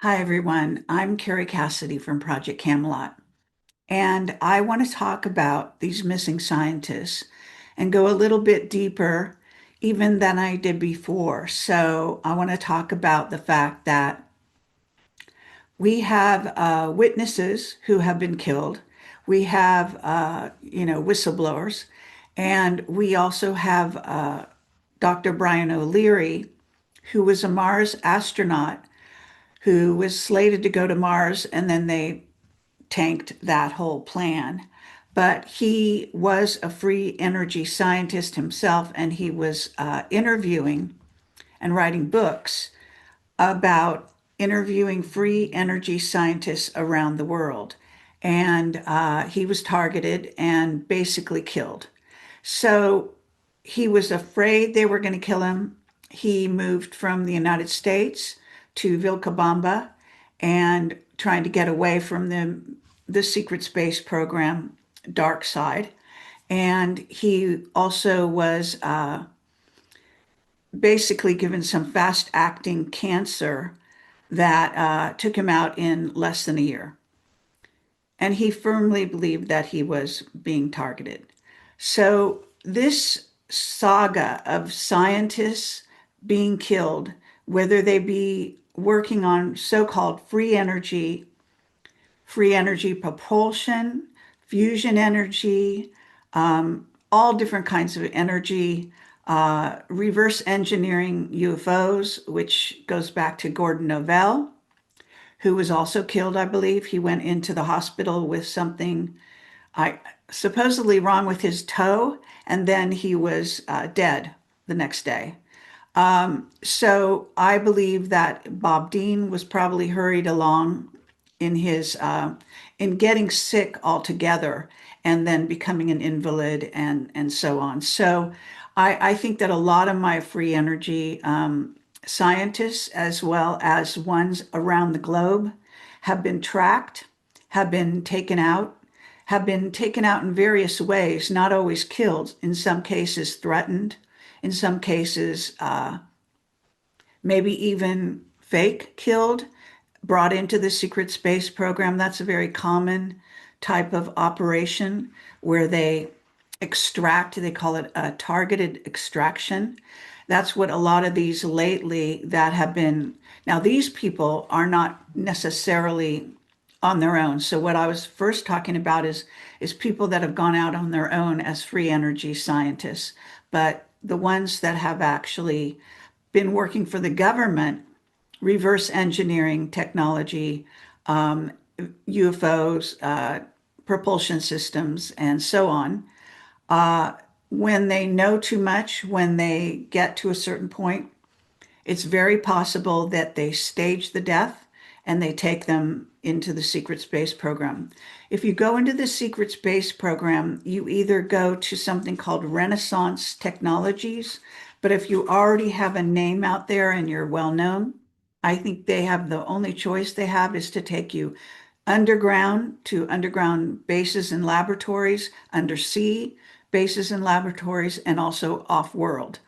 Hi, everyone. I'm Carrie Cassidy from Project Camelot, and I want to talk about these missing scientists and go a little bit deeper even than I did before. So, I want to talk about the fact that we have witnesses who have been killed. We have, whistleblowers, and we also have Dr. Brian O'Leary, who was a Mars astronaut who was slated to go to Mars, and then they tanked that whole plan. But he was a free energy scientist himself, and he was interviewing and writing books about interviewing free energy scientists around the world. And he was targeted and basically killed. So he was afraid they were going to kill him. He moved from the United States to Vilcabamba and trying to get away from the secret space program, dark side. And he also was basically given some fast acting cancer that took him out in less than a year. And he firmly believed that he was being targeted. So, this saga of scientists being killed, whether they be working on so called free energy propulsion, fusion energy, all different kinds of energy, reverse engineering UFOs, which goes back to Gordon Novell, who was also killed, I believe. He went into the hospital with something I supposedly wrong with his toe, and then he was dead the next day. So I believe that Bob Dean was probably hurried along in his in getting sick altogether and then becoming an invalid and so on. So I think that a lot of my free energy scientists, as well as ones around the globe, have been tracked, have been taken out, have been taken out in various ways, not always killed, in some cases threatened, in some cases maybe even fake killed, brought into the secret space program. That's a very common type of operation where they extract, they call it a targeted extraction. That's what a lot of these lately that have been, now these people are not necessarily on their own. So what I was first talking about is people that have gone out on their own as free energy scientists, but the ones that have actually been working for the government, reverse engineering technology, UFOs, propulsion systems, and so on. When they know too much, when they get to a certain point, it's very possible that they stage the death and they take them into the secret space program. If you go into the secret space program, you either go to something called Renaissance Technologies, but if you already have a name out there and you're well known, I think they have the only choice they have is to take you underground to underground bases and laboratories, undersea bases and laboratories, and also off world.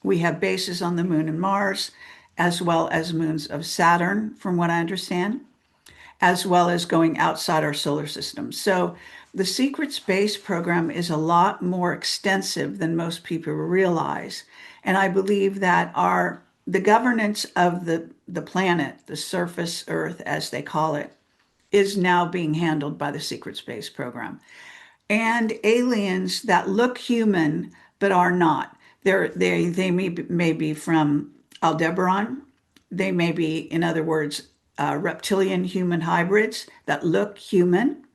We have bases on the moon and Mars, as well as moons of Saturn, from what I understand, as well as going outside our solar system. So the secret space program is a lot more extensive than most people realize. And I believe that the governance of the planet, the surface Earth, as they call it, is now being handled by the secret space program. And aliens that look human but are not. They may be from Aldebaran. They may be, in other words, reptilian human hybrids that look human,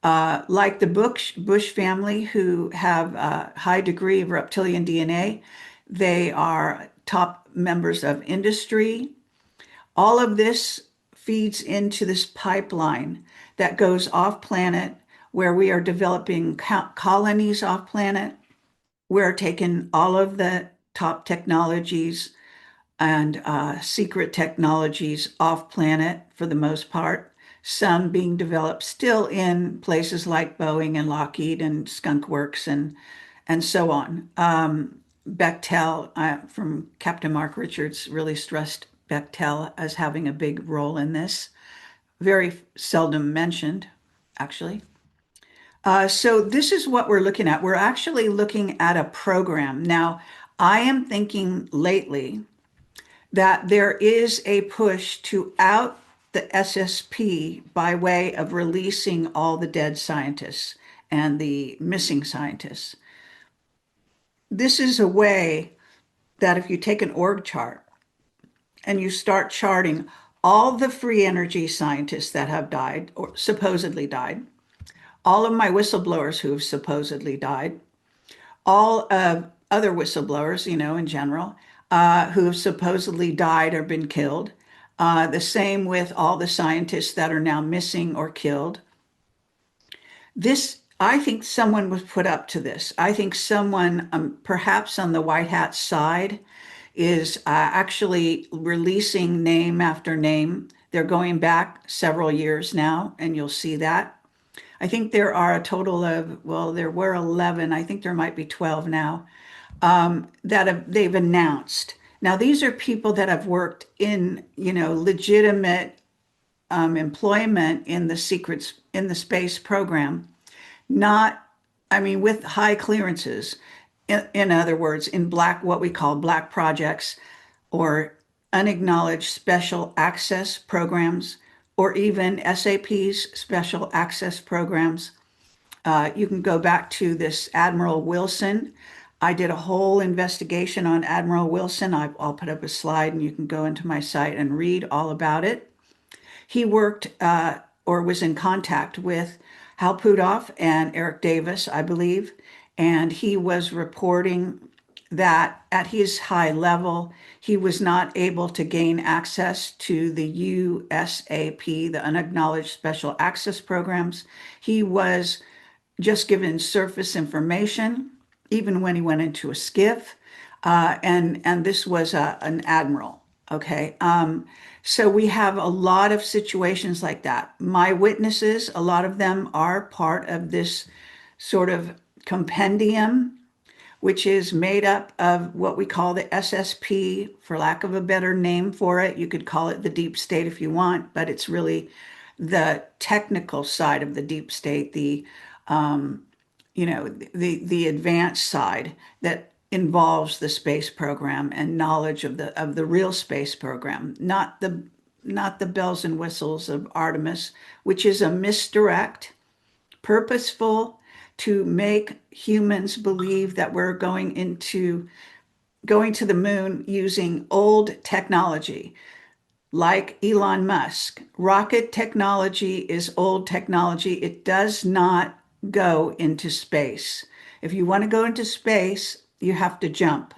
like the Bush family, who have a high degree of reptilian DNA. They are top members of industry. All of this feeds into this pipeline that goes off planet, where we are developing colonies off planet. We're taking all of the top technologies and secret technologies off planet for the most part, some being developed still in places like Boeing and Lockheed and Skunk Works and so on. Bechtel from Captain Mark Richards really stressed Bechtel as having a big role in this. Very seldom mentioned, actually. So this is what we're looking at. We're actually looking at a program. Now, I am thinking lately that there is a push to out the SSP by way of releasing all the dead scientists and the missing scientists. This is a way that if you take an org chart and you start charting all the free energy scientists that have died or supposedly died, all of my whistleblowers who have supposedly died, all of other whistleblowers, in general, who have supposedly died or been killed. The same with all the scientists that are now missing or killed. This, I think someone was put up to this. I think someone, perhaps on the white hat side, is actually releasing name after name. They're going back several years now, and you'll see that. I think there are a total of, well, there were 11. I think there might be 12 now they've announced. Now, these are people that have worked in, legitimate employment in the secrets in the space program, not, I mean, with high clearances. In other words, in what we call black projects or unacknowledged special access programs, or even SAP's special access programs. You can go back to this Admiral Wilson. I did a whole investigation on Admiral Wilson. I'll put up a slide and you can go into my site and read all about it. He worked or was in contact with Hal Puthoff and Eric Davis, I believe, and he was reporting that at his high level, he was not able to gain access to the USAP, the Unacknowledged Special Access Programs. He was just given surface information, even when he went into a skiff. And this was an admiral. Okay. So we have a lot of situations like that. My witnesses, a lot of them are part of this sort of compendium, which is made up of what we call the SSP, for lack of a better name for it. You could call it the deep state if you want, but it's really the technical side of the deep state, the the advanced side that involves the space program and knowledge of the real space program, not the bells and whistles of Artemis, which is a misdirect, purposeful to make humans believe that we're going to the moon using old technology, like Elon Musk. Rocket technology is old technology. It does not go into space. If you want to go into space, you have to jump.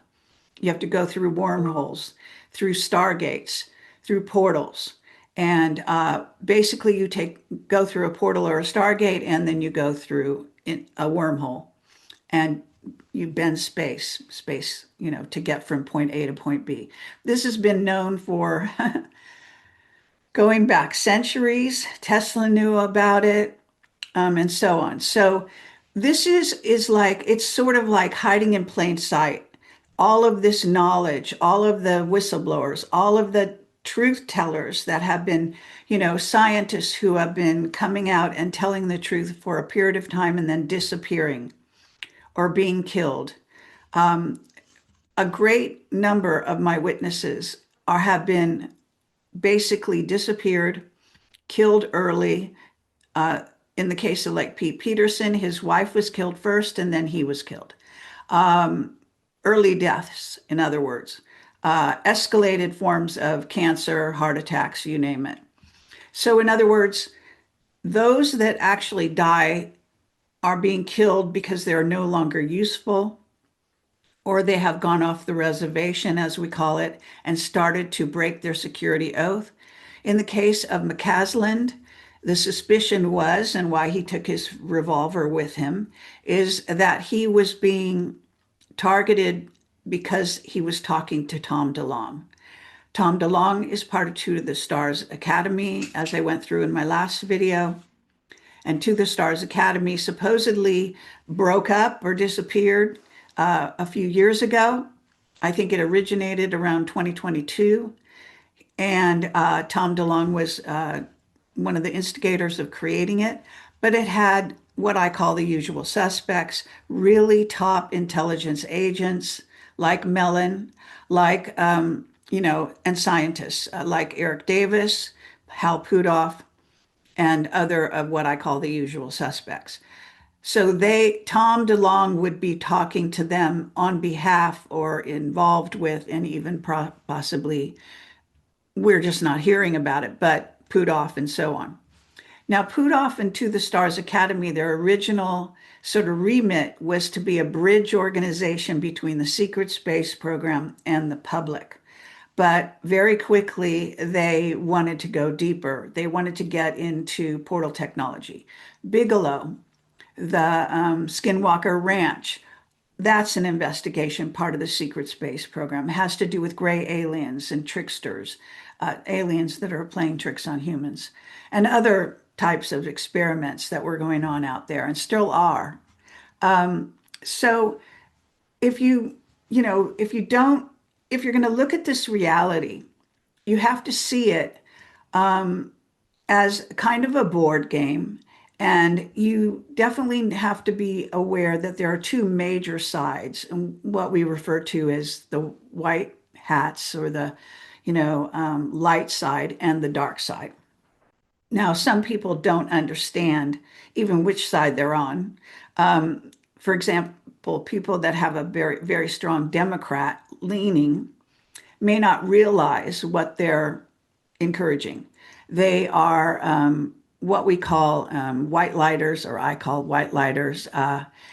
You have to go through wormholes, through stargates, through portals. And basically, you go through a portal or a stargate, and then you go through a wormhole, and you bend space, to get from point A to point B. This has been known for going back centuries. Tesla knew about it, and so on. So this is like, it's sort of like hiding in plain sight. All of this knowledge, all of the whistleblowers, all of the truth tellers that have been, scientists who have been coming out and telling the truth for a period of time and then disappearing or being killed. A great number of my witnesses have been basically disappeared, killed early. In the case of like Pete Peterson, his wife was killed first and then he was killed. Early deaths, in other words, escalated forms of cancer, heart attacks, you name it. So, in other words, those that actually die are being killed because they're no longer useful, or they have gone off the reservation, as we call it, and started to break their security oath. In the case of McCasland, the suspicion was, and why he took his revolver with him, is that he was being targeted because he was talking to Tom DeLonge. Tom DeLonge is part of To the Stars Academy, as I went through in my last video. And To the Stars Academy supposedly broke up or disappeared a few years ago. I think it originated around 2022. and Tom DeLonge was one of the instigators of creating it. But it had what I call the usual suspects, really top intelligence agents like Mellon, like and scientists like Eric Davis, Hal Puthoff, and other of what I call the usual suspects. So Tom DeLonge would be talking to them on behalf or involved with, and even possibly, we're just not hearing about it, but Puthoff and so on. Now, Puthoff and To the Stars Academy, their original sort of remit was to be a bridge organization between the secret space program and the public. But very quickly, they wanted to go deeper. They wanted to get into portal technology. Bigelow, the Skinwalker Ranch, that's an investigation part of the secret space program. It has to do with gray aliens and tricksters, aliens that are playing tricks on humans, and other types of experiments that were going on out there and still are. So if if you don't, if you're going to look at this reality, you have to see it as kind of a board game. And you definitely have to be aware that there are two major sides, and what we refer to as the white hats or the, light side and the dark side. Now, some people don't understand even which side they're on. For example, people that have a very, very strong Democrat leaning may not realize what they're encouraging. They are what we call white lighters, or I call white lighters.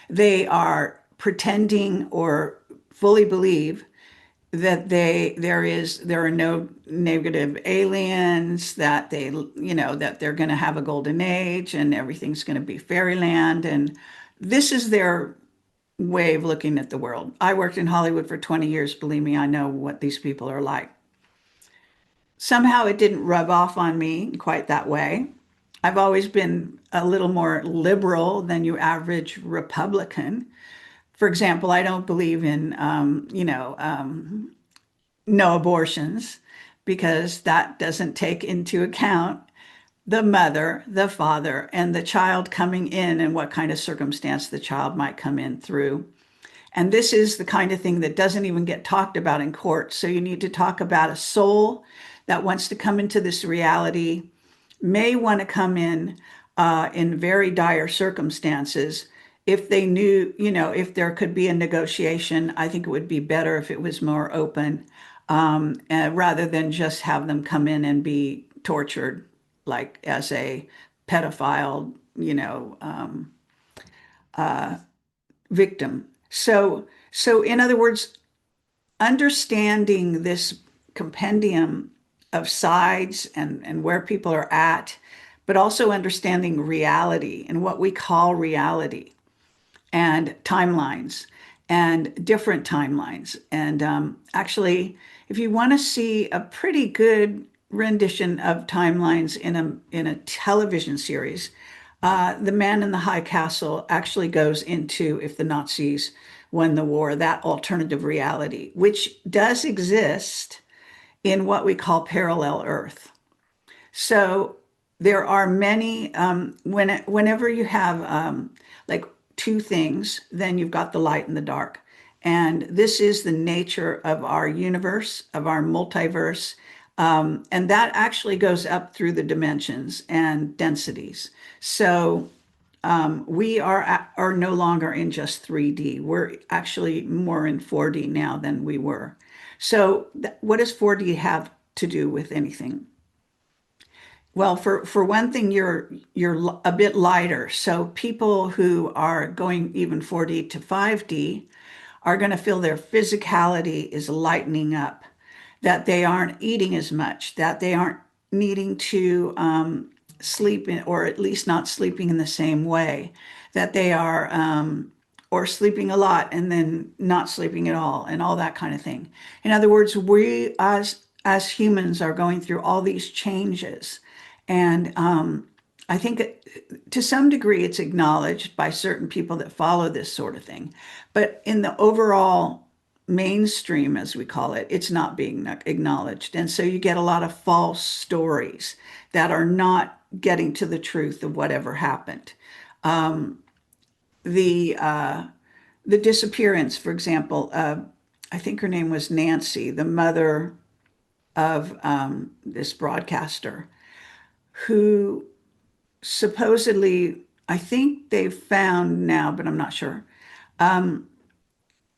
They are pretending or fully believe that there are no negative aliens, that that they're going to have a golden age and everything's going to be fairyland, and this is their way of looking at the world. I worked in Hollywood for 20 years. Believe me, I know what these people are like. Somehow it didn't rub off on me quite that way. I've always been a little more liberal than your average Republican. For example, I don't believe in, no abortions because that doesn't take into account the mother, the father, and the child coming in and what kind of circumstance the child might come in through. And this is the kind of thing that doesn't even get talked about in court. So you need to talk about a soul that wants to come into this reality, may want to come in very dire circumstances. If they knew, if there could be a negotiation, I think it would be better if it was more open, rather than just have them come in and be tortured, like as a pedophile, victim. So in other words, understanding this compendium of sides and where people are at, but also understanding reality and what we call reality and timelines and different timelines. And actually, if you want to see a pretty good rendition of timelines in a television series, The Man in the High Castle actually goes into if the Nazis won the war, that alternative reality, which does exist in what we call parallel Earth. So there are many, whenever you have like two things, then you've got the light and the dark. And this is the nature of our universe, of our multiverse. And that actually goes up through the dimensions and densities. So we are no longer in just 3D. We're actually more in 4D now than we were. So what does 4D have to do with anything? Well, for one thing, you're a bit lighter. So people who are going even 4D to 5D are going to feel their physicality is lightening up, that they aren't eating as much, that they aren't needing to sleep in, or at least not sleeping in the same way, that they are, or sleeping a lot and then not sleeping at all, and all that kind of thing. In other words, we as humans are going through all these changes. And I think to some degree it's acknowledged by certain people that follow this sort of thing. But in the overall mainstream, as we call it, it's not being acknowledged. And so you get a lot of false stories that are not getting to the truth of whatever happened. The the disappearance, for example, I think her name was Nancy, the mother of this broadcaster, who supposedly, I think they've found now, but I'm not sure.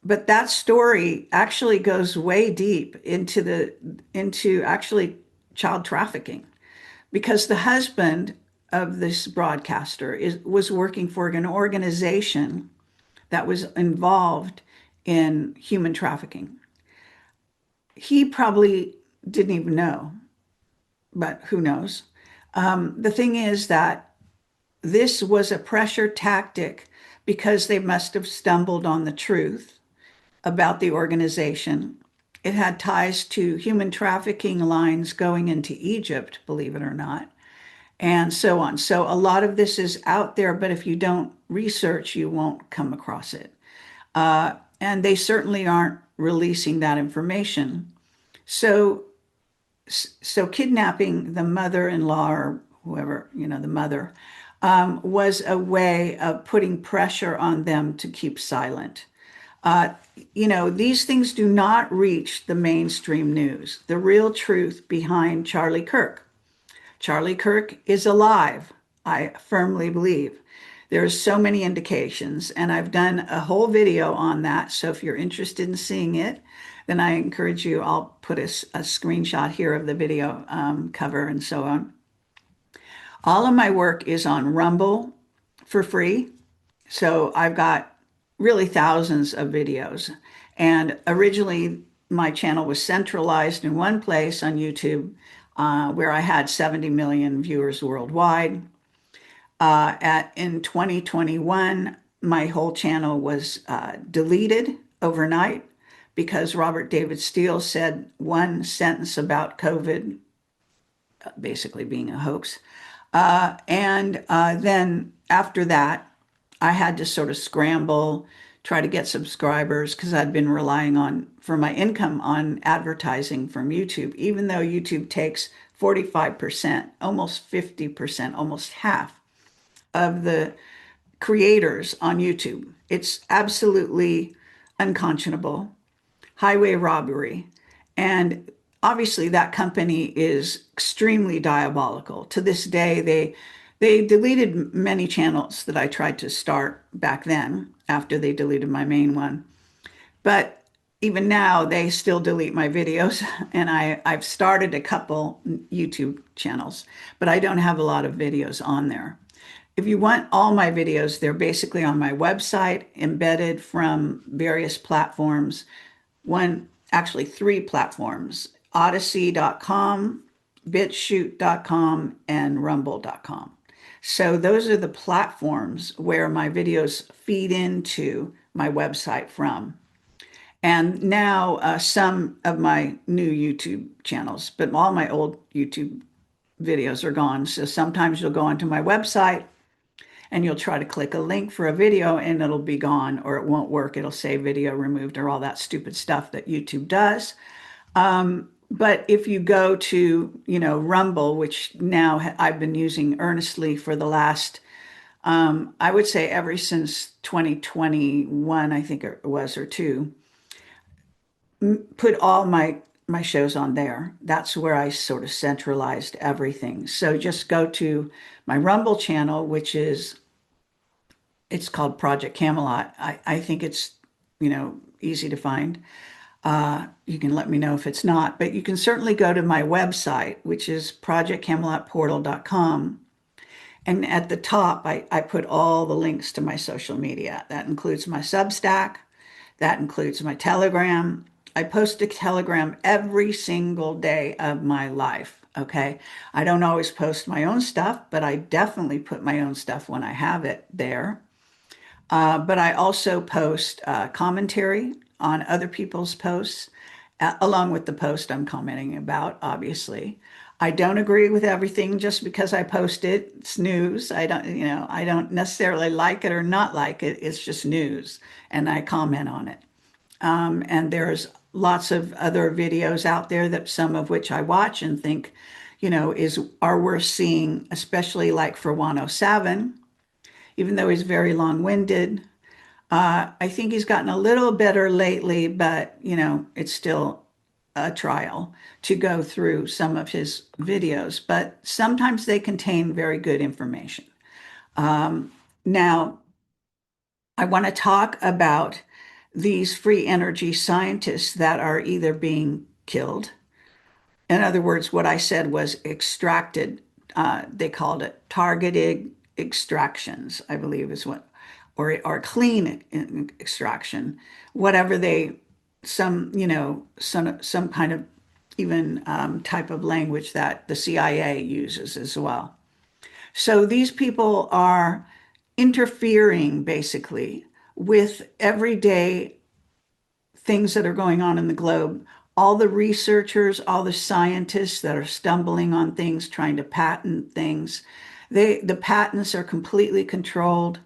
But that story actually goes way deep into actually child trafficking, because the husband of this broadcaster was working for an organization that was involved in human trafficking. He probably didn't even know, but who knows? The thing is that this was a pressure tactic because they must have stumbled on the truth about the organization. It had ties to human trafficking lines going into Egypt, believe it or not, and so on. So a lot of this is out there, but if you don't research, you won't come across it. And they certainly aren't releasing that information. So, so kidnapping the mother-in-law or whoever, the mother, was a way of putting pressure on them to keep silent. Uh, these things do not reach the mainstream news. The real truth behind Charlie Kirk. Charlie Kirk is alive, I firmly believe. There's so many indications, and I've done a whole video on that. So if you're interested in seeing it, then I encourage you. I'll put a screenshot here of the video cover and so on. All of my work is on Rumble for free. So I've got really thousands of videos. And originally, my channel was centralized in one place on YouTube, where I had 70 million viewers worldwide. In 2021, my whole channel was deleted overnight because Robert David Steele said one sentence about COVID, basically being a hoax. And then after that, I had to sort of scramble, try to get subscribers because I'd been relying on, for my income, on advertising from YouTube, even though YouTube takes 45%, almost 50%, almost half of the creators on YouTube. It's absolutely unconscionable, highway robbery. And obviously that company is extremely diabolical. To this day, they deleted many channels that I tried to start back then after they deleted my main one. But even now, they still delete my videos, and I've started a couple YouTube channels, but I don't have a lot of videos on there. If you want all my videos, they're basically on my website, embedded from various platforms. Actually three platforms: odyssey.com, bitchute.com, and rumble.com. So those are the platforms where my videos feed into my website from. And now some of my new YouTube channels, but all my old YouTube videos are gone. So sometimes you'll go onto my website and you'll try to click a link for a video and it'll be gone, or it won't work. It'll say video removed, or all that stupid stuff that YouTube does. But if you go to, Rumble, which now I've been using earnestly for the last, I would say ever since 2021, I think it was, or two, put all my shows on there. That's where I sort of centralized everything. So just go to my Rumble channel, it's called Project Camelot. I think it's, easy to find. You can let me know if it's not, but you can certainly go to my website, which is projectcamelotportal.com. And at the top, I put all the links to my social media. That includes my Substack. That includes my Telegram. I post to Telegram every single day of my life. Okay. I don't always post my own stuff, but I definitely put my own stuff when I have it there. But I also post commentary on other people's posts, along with the post I'm commenting about, obviously. I don't agree with everything just because I post it. It's news. I don't necessarily like it or not like it. It's just news, and I comment on it. And there's lots of other videos out there that some of which I watch and think, are worth seeing, especially like for 107, even though he's very long-winded. I think he's gotten a little better lately, but it's still a trial to go through some of his videos, but sometimes they contain very good information. Now, I want to talk about these free energy scientists that are either being killed. In other words, what I said was extracted. They called it targeted extractions, I believe is what, or clean extraction, whatever they, some kind of even type of language that the CIA uses as well. So these people are interfering basically with everyday things that are going on in the globe. All the researchers, all the scientists that are stumbling on things, trying to patent things, the patents are completely controlled.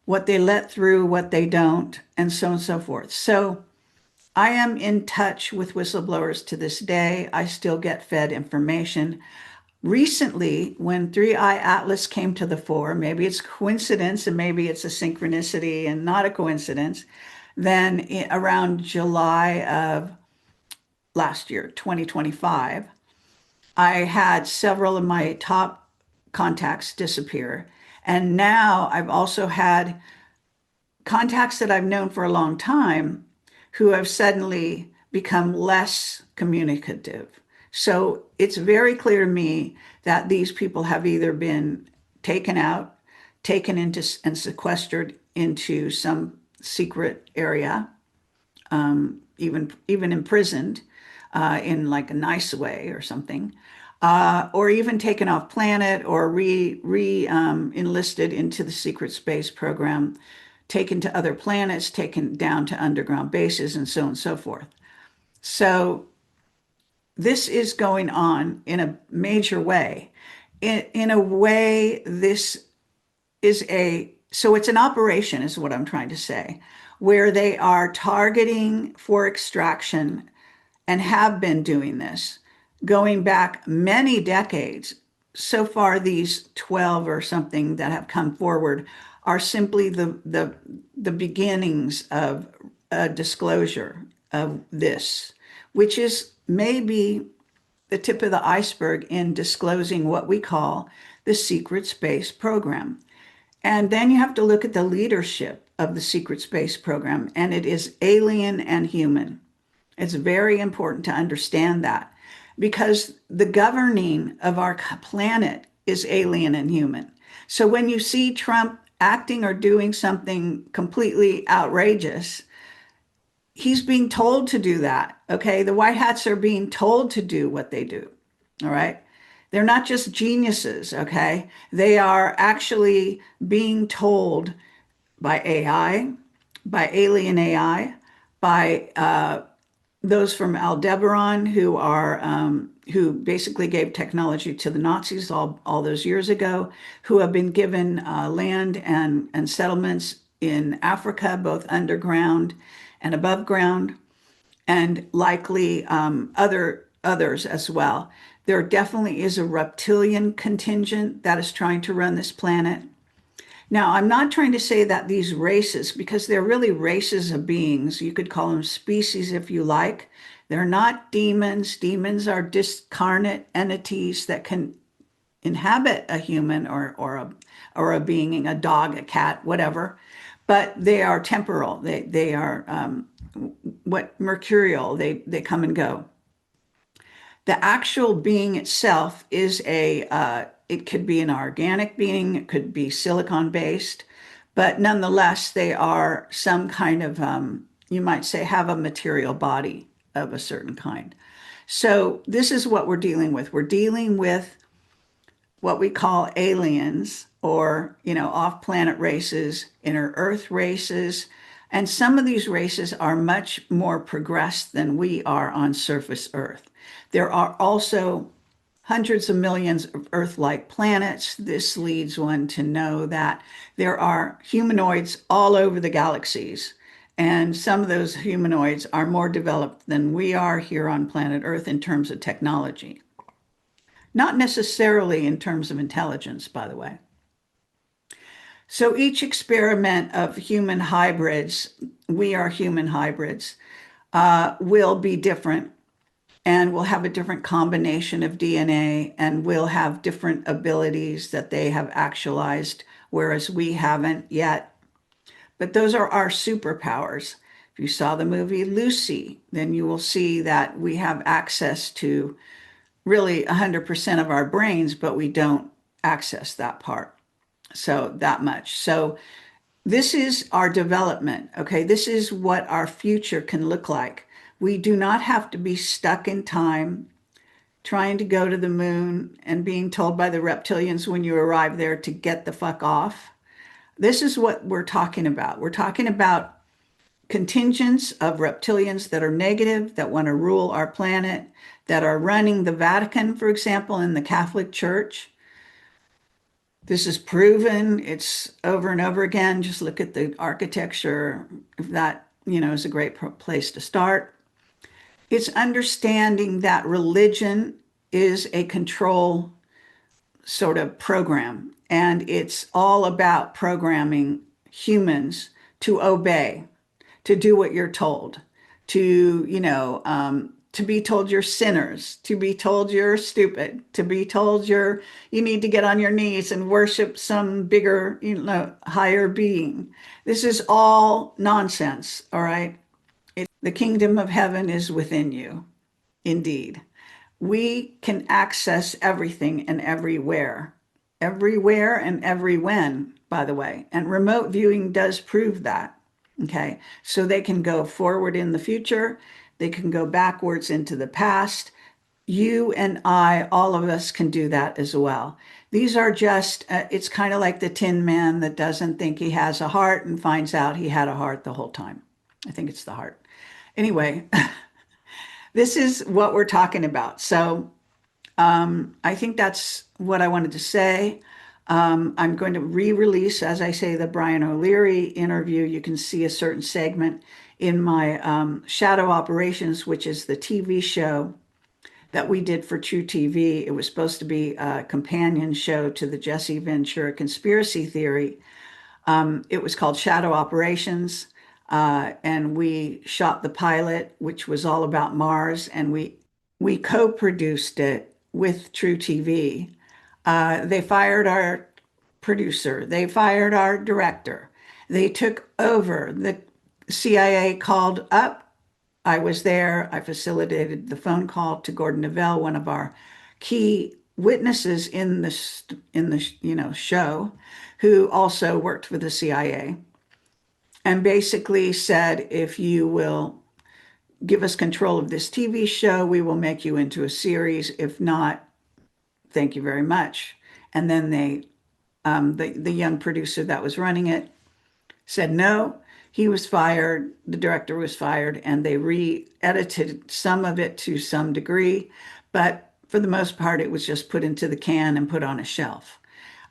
What they let through, what they don't, and so on and so forth. So I am in touch with whistleblowers to this day. I still get fed information. Recently, when Three Eye Atlas came to the fore, maybe it's coincidence and maybe it's a synchronicity and not a coincidence, then around July of last year, 2025, I had several of my top contacts disappear. And now I've also had contacts that I've known for a long time who have suddenly become less communicative. So it's very clear to me that these people have either been taken out, taken into and sequestered into some secret area, even imprisoned in like a nice way or something, or even taken off planet or re enlisted into the secret space program, taken to other planets, taken down to underground bases, and so on and so forth. So this is going on in a major way. In a way, this is so it's an operation, is what I'm trying to say, where they are targeting for extraction and have been doing this going back many decades. So far, these 12 or something that have come forward are simply the beginnings of a disclosure of this, which is maybe the tip of the iceberg in disclosing what we call the secret space program. And then you have to look at the leadership of the secret space program, and it is alien and human. It's very important to understand that because the governing of our planet is alien and human. So when you see Trump acting or doing something completely outrageous, he's being told to do that. Okay. The white hats are being told to do what they do. All right. They're not just geniuses. Okay. They are actually being told by AI, by alien AI, by those from Aldebaran who basically gave technology to the Nazis all those years ago, who have been given land and settlements in Africa, both underground and above ground, and likely others as well. There definitely is a reptilian contingent that is trying to run this planet. Now, I'm not trying to say that these races, because they're really races of beings, you could call them species if you like. They're not demons. Demons are discarnate entities that can inhabit a human or a being, a dog, a cat, whatever. But they are temporal. They are what mercurial. They come and go. The actual being itself is it could be an organic being, it could be silicon based, but nonetheless, they are some kind of, you might say, have a material body of a certain kind. So this is what we're dealing with. We're dealing with what we call aliens or, off-planet races, inner Earth races. And some of these races are much more progressed than we are on surface Earth. There are also hundreds of millions of Earth-like planets. This leads one to know that there are humanoids all over the galaxies. And some of those humanoids are more developed than we are here on planet Earth in terms of technology. Not necessarily in terms of intelligence, by the way. So each experiment of human hybrids, we are human hybrids, will be different and will have a different combination of DNA and will have different abilities that they have actualized, whereas we haven't yet. But those are our superpowers. If you saw the movie Lucy, then you will see that we have access to really 100% of our brains, but we don't access that part. So that much. So this is our development. Okay. This is what our future can look like. We do not have to be stuck in time trying to go to the moon and being told by the reptilians when you arrive there to get the fuck off. This is what we're talking about. We're talking about contingents of reptilians that are negative, that want to rule our planet, that are running the Vatican, for example, in the Catholic Church. This is proven. It's over and over again. Just look at the architecture. If that, is a great place to start. It's understanding that religion is a control sort of program, and it's all about programming humans to obey, to do what you're told, to be told you're sinners, to be told you're stupid, to be told you need to get on your knees and worship some bigger, higher being. This is all nonsense, all right? The kingdom of heaven is within you, indeed. We can access everything and everywhere and every when, by the way. And remote viewing does prove that. Okay. So they can go forward in the future, they can go backwards into the past. You and I, all of us can do that as well. These are just, it's kind of like the Tin Man that doesn't think he has a heart and finds out he had a heart the whole time. I think it's the heart. Anyway, this is what we're talking about. So I think that's what I wanted to say. I'm going to re-release, as I say, the Brian O'Leary interview. You can see a certain segment in my Shadow Operations, which is the TV show that we did for True TV. It was supposed to be a companion show to the Jesse Ventura conspiracy theory. It was called Shadow Operations, and we shot the pilot, which was all about Mars, and we co-produced it with True TV. They fired our producer. They fired our director. They took over. The CIA called up. I was there. I facilitated the phone call to Gordon Neville, one of our key witnesses in the show, who also worked for the CIA, and basically said, if you will give us control of this TV show, we will make you into a series. If not, thank you very much. And then the young producer that was running it said no. He was fired. The director was fired, and they re-edited some of it to some degree, but for the most part, it was just put into the can and put on a shelf.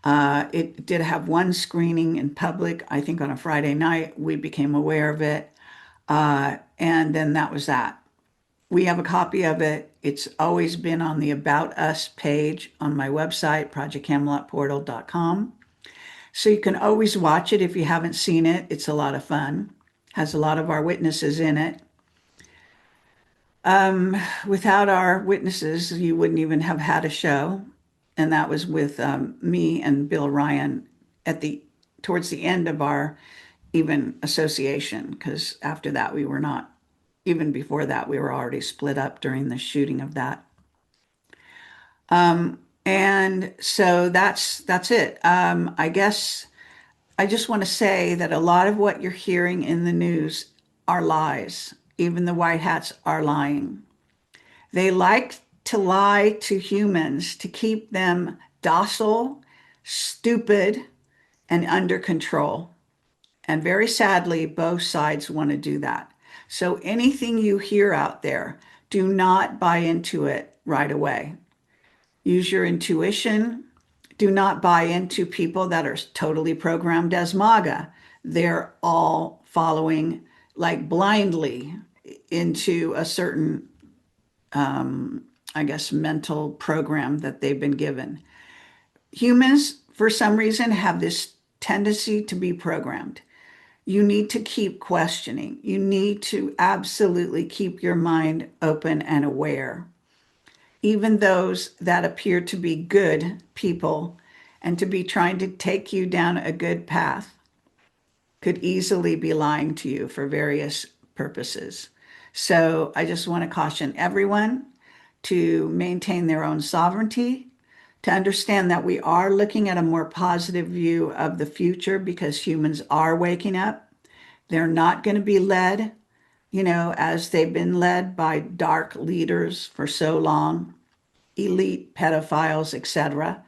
It did have one screening in public, I think on a Friday night. We became aware of it, and then that was that. We have a copy of it. It's always been on the About Us page on my website, projectcamelotportal.com. So you can always watch it if you haven't seen it. It's a lot of fun. Has a lot of our witnesses in it. Without our witnesses, you wouldn't even have had a show. And that was with me and Bill Ryan towards the end of our even association, because after that we were not. Even before that, we were already split up during the shooting of that. And so that's it. I guess I just want to say that a lot of what you're hearing in the news are lies. Even the white hats are lying. They like to lie to humans to keep them docile, stupid, and under control. And very sadly, both sides want to do that. So anything you hear out there, do not buy into it right away. Use your intuition. Do not buy into people that are totally programmed as MAGA. They're all following like blindly into a certain, I guess, mental program that they've been given. Humans, for some reason, have this tendency to be programmed. You need to keep questioning. You need to absolutely keep your mind open and aware. Even those that appear to be good people and to be trying to take you down a good path could easily be lying to you for various purposes. So I just want to caution everyone to maintain their own sovereignty, to understand that we are looking at a more positive view of the future because humans are waking up. They're not going to be led, as they've been led by dark leaders for so long, elite pedophiles, etc.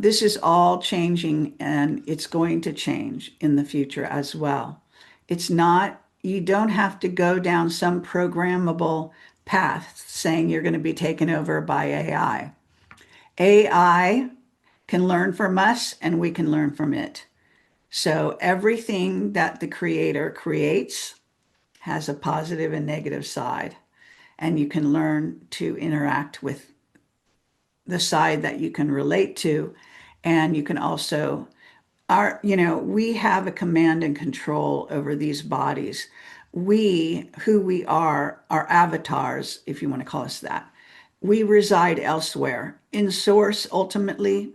This is all changing and it's going to change in the future as well. It's not, you don't have to go down some programmable path saying you're going to be taken over by AI. AI can learn from us and we can learn from it. So everything that the creator creates has a positive and negative side, and you can learn to interact with the side that you can relate to, and you can also we have a command and control over these bodies. We, who we are avatars, if you want to call us that. We reside elsewhere in source ultimately,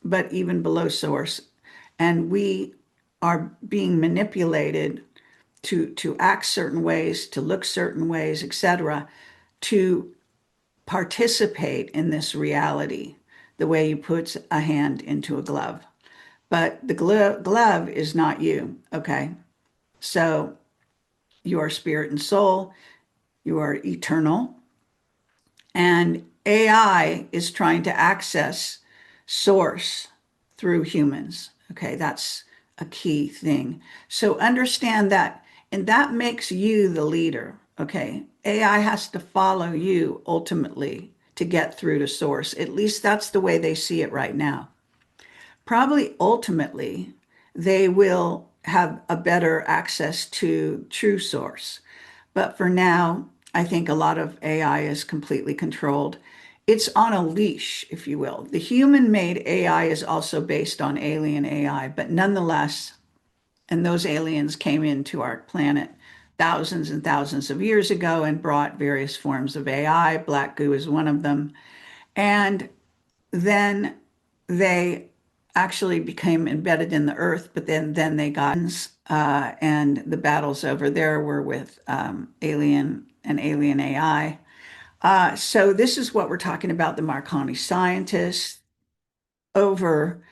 but even below source. And we are being manipulated to act certain ways, to look certain ways, etc., to participate in this reality, the way you put a hand into a glove. But the glove is not you, okay? So you are spirit and soul, you are eternal, and AI is trying to access source through humans. Okay, that's a key thing. So understand that, and that makes you the leader. Okay, AI has to follow you ultimately to get through to source. At least that's the way they see it right now. Probably ultimately, they will have a better access to true source. But for now, I think a lot of AI is completely controlled. It's on a leash, if you will. The human made AI is also based on alien AI, but nonetheless, and those aliens came into our planet thousands and thousands of years ago and brought various forms of AI. Black goo is one of them. And then they actually became embedded in the earth, but then they got, and the battles over there were with alien AI. So this is what we're talking about, the Marconi scientists, over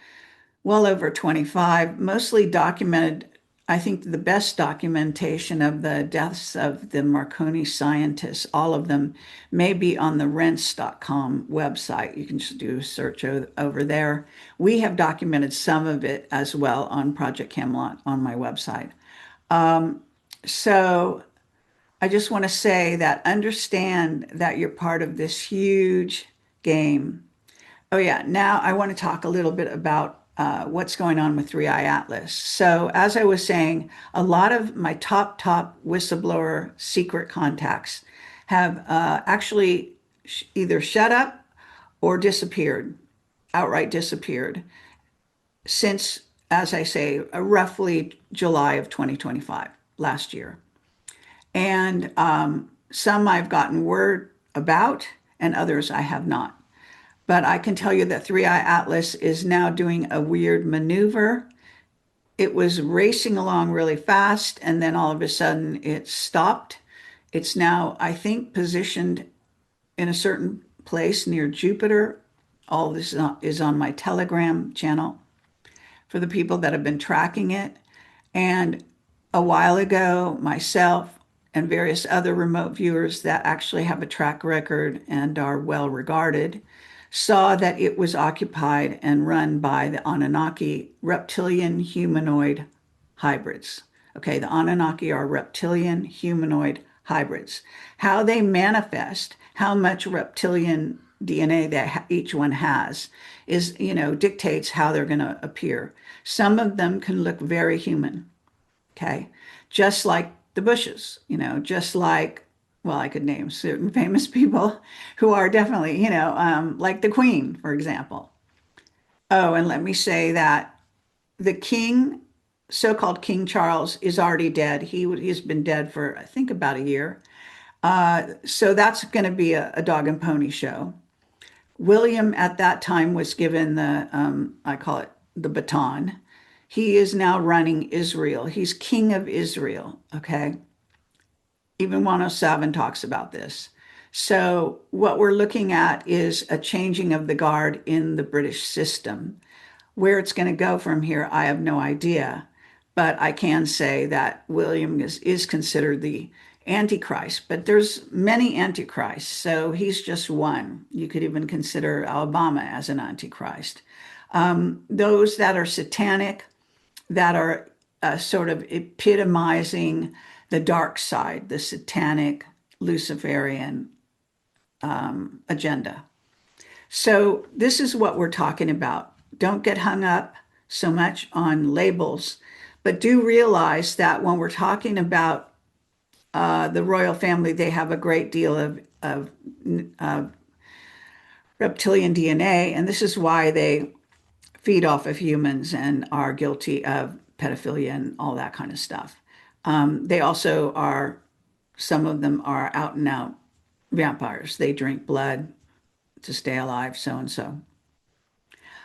well over 25, mostly documented. I think the best documentation of the deaths of the Marconi scientists, all of them, may be on the rents.com website. You can just do a search over there. We have documented some of it as well on Project Camelot on my website. So I just want to say that understand that you're part of this huge game. Oh, yeah. Now I want to talk a little bit about what's going on with Three Eye Atlas. So, as I was saying, a lot of my top whistleblower secret contacts have actually either shut up or disappeared, outright disappeared, since, as I say, roughly July of 2025, last year. And some I've gotten word about, and others I have not. But I can tell you that Three Eye Atlas is now doing a weird maneuver. It was racing along really fast, and then all of a sudden it stopped. It's now, I think, positioned in a certain place near Jupiter. All this is on my Telegram channel for the people that have been tracking it. And a while ago, myself and various other remote viewers that actually have a track record and are well regarded saw that it was occupied and run by the Anunnaki reptilian humanoid hybrids. Okay, the Anunnaki are reptilian humanoid hybrids. How they manifest, how much reptilian DNA that each one has is, dictates how they're going to appear. Some of them can look very human, okay? Just like the bushes, just like, well, I could name certain famous people who are definitely, like the Queen, for example. Oh, and let me say that the king, so-called King Charles, is already dead. He's been dead for, I think, about a year. So that's going to be a dog and pony show. William at that time was given I call it the baton. He is now running Israel. He's king of Israel. Okay. Even 107 talks about this. So, what we're looking at is a changing of the guard in the British system. Where it's going to go from here, I have no idea. But I can say that William is considered the Antichrist. But there's many Antichrists, so he's just one. You could even consider Alabama as an Antichrist. Those that are satanic, that are sort of epitomizing the dark side, the satanic Luciferian agenda. So, this is what we're talking about. Don't get hung up so much on labels, but do realize that when we're talking about the royal family, they have a great deal of reptilian DNA, and this is why they feed off of humans and are guilty of pedophilia and all that kind of stuff. They also are, some of them are out and out vampires. They drink blood to stay alive, so and so.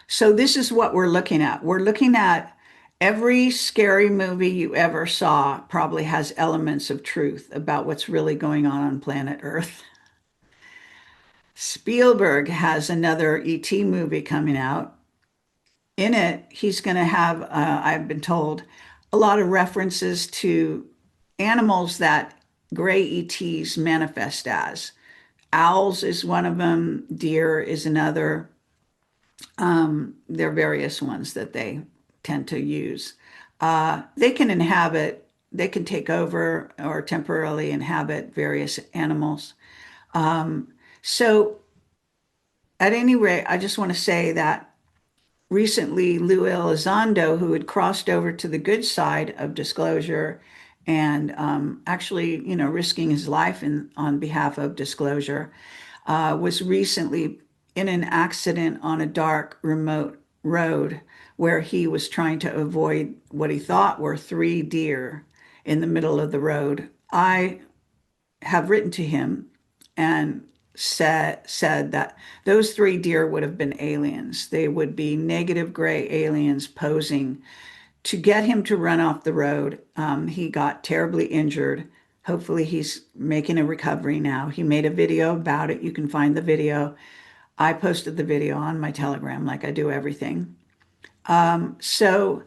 So, this is what we're looking at. We're looking at every scary movie you ever saw probably has elements of truth about what's really going on planet Earth. Spielberg has another ET movie coming out. In it, he's going to have, I've been told, a lot of references to animals that gray ETs manifest as. Owls is one of them, deer is another. There are various ones that they tend to use. They can inhabit, they can take over or temporarily inhabit various animals. So, at any rate, I just want to say that recently Lou Elizondo, who had crossed over to the good side of disclosure and actually, risking his life on behalf of disclosure, was recently in an accident on a dark, remote road where he was trying to avoid what he thought were three deer in the middle of the road. I have written to him and said that those three deer would have been aliens. They would be negative gray aliens posing to get him to run off the road. He got terribly injured. Hopefully, he's making a recovery now. He made a video about it. You can find the video. I posted the video on my Telegram, like I do everything. So,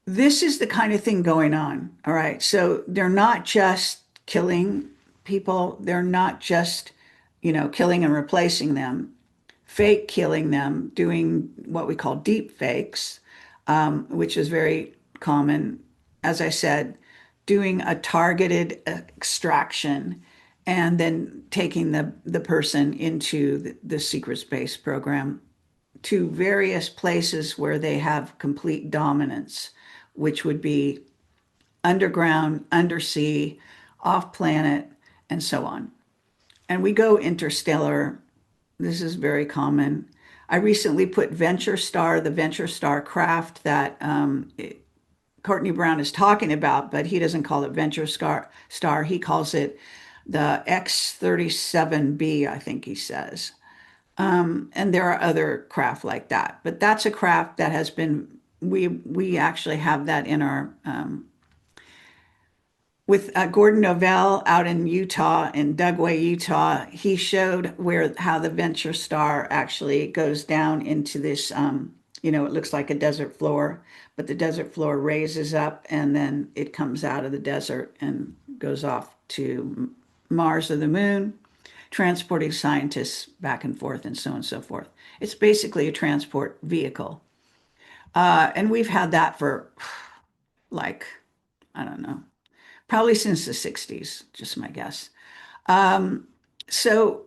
this is the kind of thing going on. All right. So, they're not just killing people, they're not just, killing and replacing them, fake killing them, doing what we call deep fakes, which is very common. As I said, doing a targeted extraction and then taking the person into the secret space program to various places where they have complete dominance, which would be underground, undersea, off planet, and so on. And we go interstellar. This is very common. I recently put Venture Star, the Venture Star craft that Courtney Brown is talking about, but he doesn't call it Venture Star. He calls it the X-37B, I think he says. And there are other craft like that, but that's a craft that has been, we actually have that in our with Gordon Novell out in Utah, in Dugway, Utah. He showed how the Venture Star actually goes down into this. It looks like a desert floor, but the desert floor raises up and then it comes out of the desert and goes off to Mars or the moon, transporting scientists back and forth and so on and so forth. It's basically a transport vehicle. And we've had that for like, I don't know, probably since the 60s, just my guess. So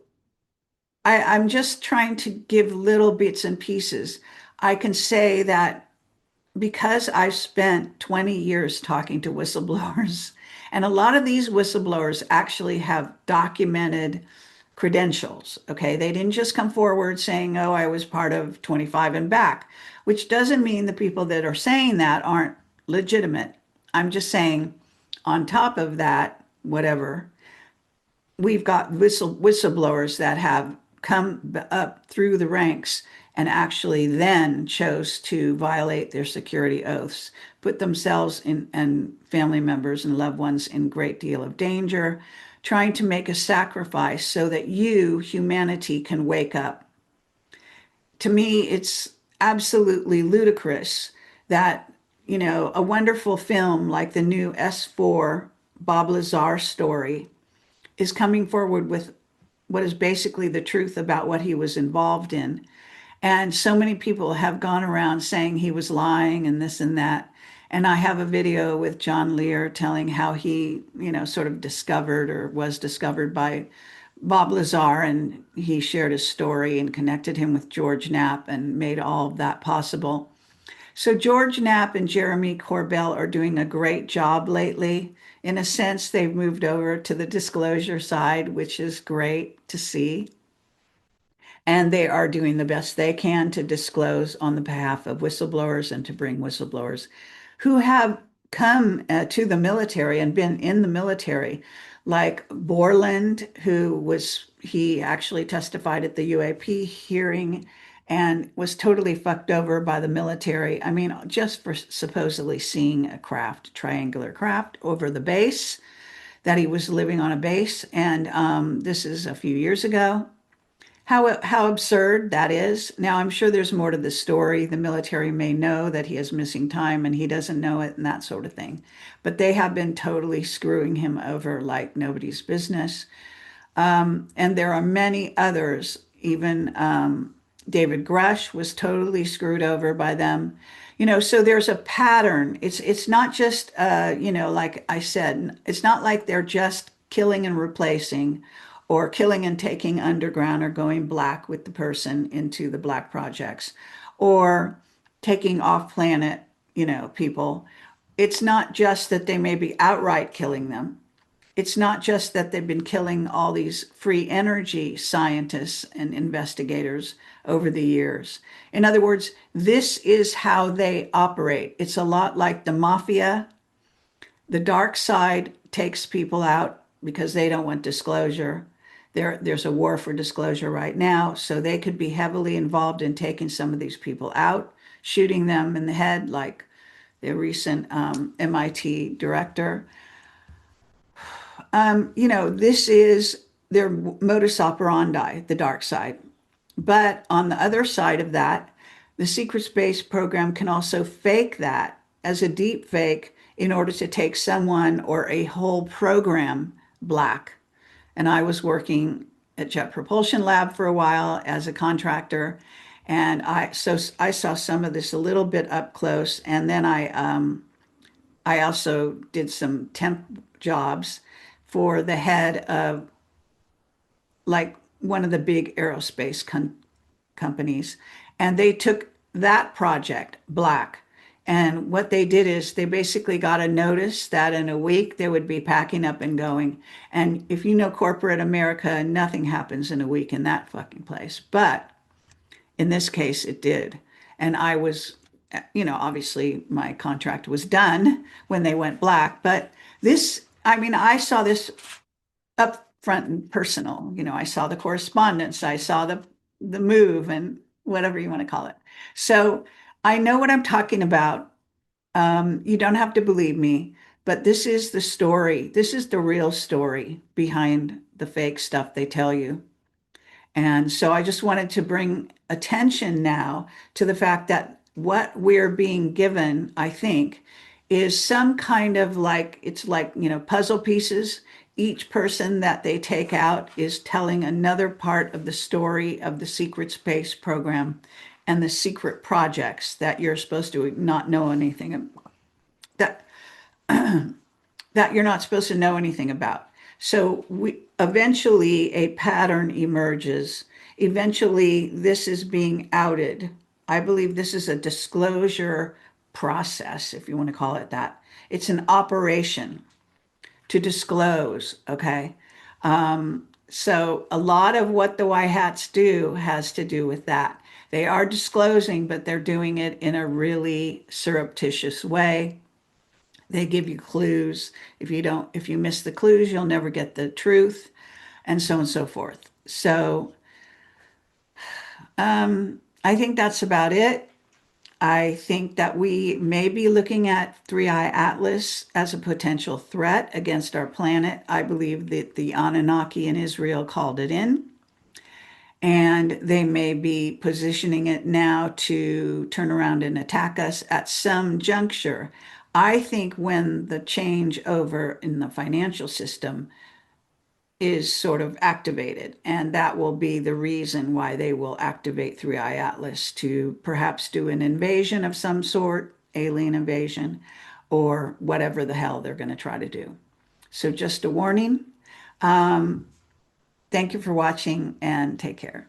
I'm just trying to give little bits and pieces. I can say that because I've spent 20 years talking to whistleblowers And a lot of these whistleblowers actually have documented credentials. Okay. They didn't just come forward saying, oh, I was part of 25 and back, which doesn't mean the people that are saying that aren't legitimate. I'm just saying, on top of that, whatever, we've got whistleblowers that have come up through the ranks and actually then chose to violate their security oaths, put themselves in, and family members and loved ones in great deal of danger, trying to make a sacrifice so that you, humanity, can wake up. To me, it's absolutely ludicrous that, a wonderful film like the new S4 Bob Lazar story is coming forward with what is basically the truth about what he was involved in. And so many people have gone around saying he was lying and this and that. And I have a video with John Lear telling how he, sort of discovered or was discovered by Bob Lazar. And he shared his story and connected him with George Knapp and made all of that possible. So George Knapp and Jeremy Corbell are doing a great job lately. In a sense, they've moved over to the disclosure side, which is great to see. And they are doing the best they can to disclose on the behalf of whistleblowers and to bring whistleblowers who have come to the military and been in the military, like Borland, he actually testified at the UAP hearing and was totally fucked over by the military. I mean, just for supposedly seeing a craft, triangular craft over the base, that he was living on a base. And this is a few years ago. How absurd that is. Now, I'm sure there's more to the story. The military may know that he has missing time and he doesn't know it and that sort of thing. But they have been totally screwing him over like nobody's business. And there are many others. Even David Grush was totally screwed over by them. So there's a pattern. It's not just like I said, it's not like they're just killing and replacing or killing and taking underground or going black with the person into the black projects or taking off planet, people. It's not just that they may be outright killing them. It's not just that they've been killing all these free energy scientists and investigators over the years. In other words, this is how they operate. It's a lot like the mafia. The dark side takes people out because they don't want disclosure. There's a war for disclosure right now, so they could be heavily involved in taking some of these people out, shooting them in the head, like the recent MIT director. This is their modus operandi, the dark side. But on the other side of that, the secret space program can also fake that as a deep fake in order to take someone or a whole program black. And I was working at Jet Propulsion Lab for a while as a contractor, and I saw some of this a little bit up close. And then I also did some temp jobs for the head of like one of the big aerospace companies. And they took that project black. And what they did is they basically got a notice that in a week they would be packing up and going. And if you know corporate America, nothing happens in a week in that fucking place. But in this case, it did. And I was, obviously my contract was done when they went black. But I saw this up front and personal. I saw the correspondence, I saw the move and whatever you want to call it. So I know what I'm talking about. You don't have to believe me, but this is the story. This is the real story behind the fake stuff they tell you. And so I just wanted to bring attention now to the fact that what we're being given, I think, is some kind of like, it's like, puzzle pieces. Each person that they take out is telling another part of the story of the secret space program and the secret projects that you're supposed to not know anything about, that that you're not supposed to know anything about. So eventually a pattern emerges. Eventually this is being outed. I believe this is a disclosure process, if you want to call it that. It's an operation to disclose, okay? So a lot of what the white hats do has to do with that. They are disclosing, but they're doing it in a really surreptitious way. They give you clues. If you miss the clues, you'll never get the truth, and so on and so forth. So I think that's about it. I think that we may be looking at Three Eye Atlas as a potential threat against our planet. I believe that the Anunnaki in Israel called it in, and they may be positioning it now to turn around and attack us at some juncture. I think when the change over in the financial system is sort of activated, and that will be the reason why they will activate Three Eye Atlas to perhaps do an invasion of some sort, alien invasion, or whatever the hell they're going to try to do. So just a warning. Thank you for watching and take care.